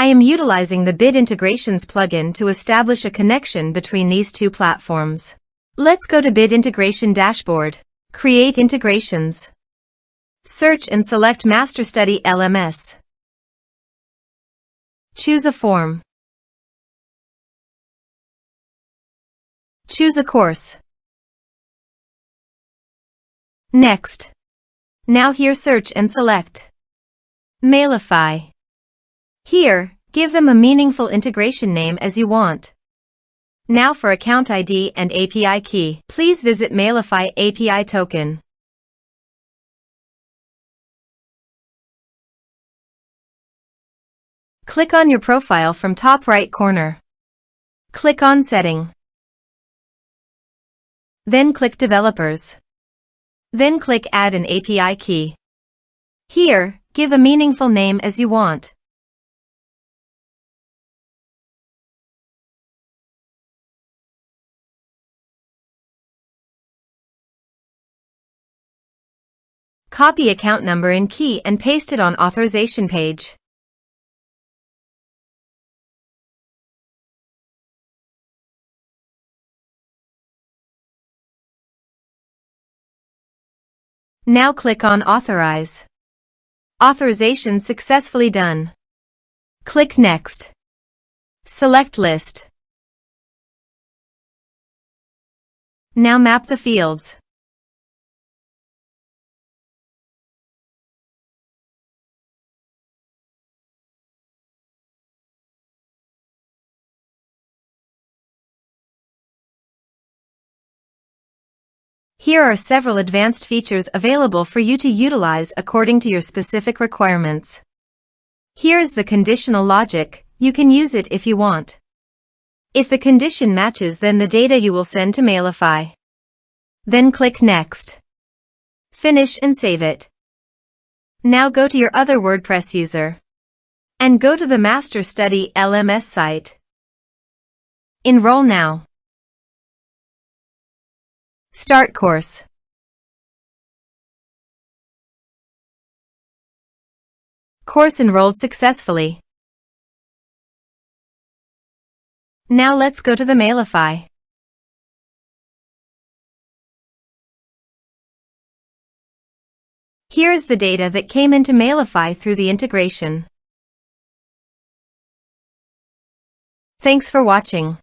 I am utilizing the Bid Integrations plugin to establish a connection between these two platforms. Let's go to Bid Integration Dashboard. Create integrations. Search and select MasterStudy LMS. Choose a form. Choose a course. Next. Now here search and select Mailify. Here, give them a meaningful integration name as you want. Now for account ID and API key, please visit Mailify API token. Click on your profile from top right corner. Click on Setting. Then click Developers. Then click Add an API key. Here, give a meaningful name as you want. Copy account number and key and paste it on authorization page. Now click on Authorize. Authorization successfully done. Click Next. Select List. Now map the fields. Here are several advanced features available for you to utilize according to your specific requirements. Here is the conditional logic. You can use it if you want. If the condition matches, then the data you will send to Mailify. Then click Next. Finish and save it. Now go to your other WordPress user and go to the MasterStudy LMS site. Enroll now. Start course. Course enrolled successfully. Now let's go to the Mailify. Here is the data that came into Mailify through the integration. Thanks for watching.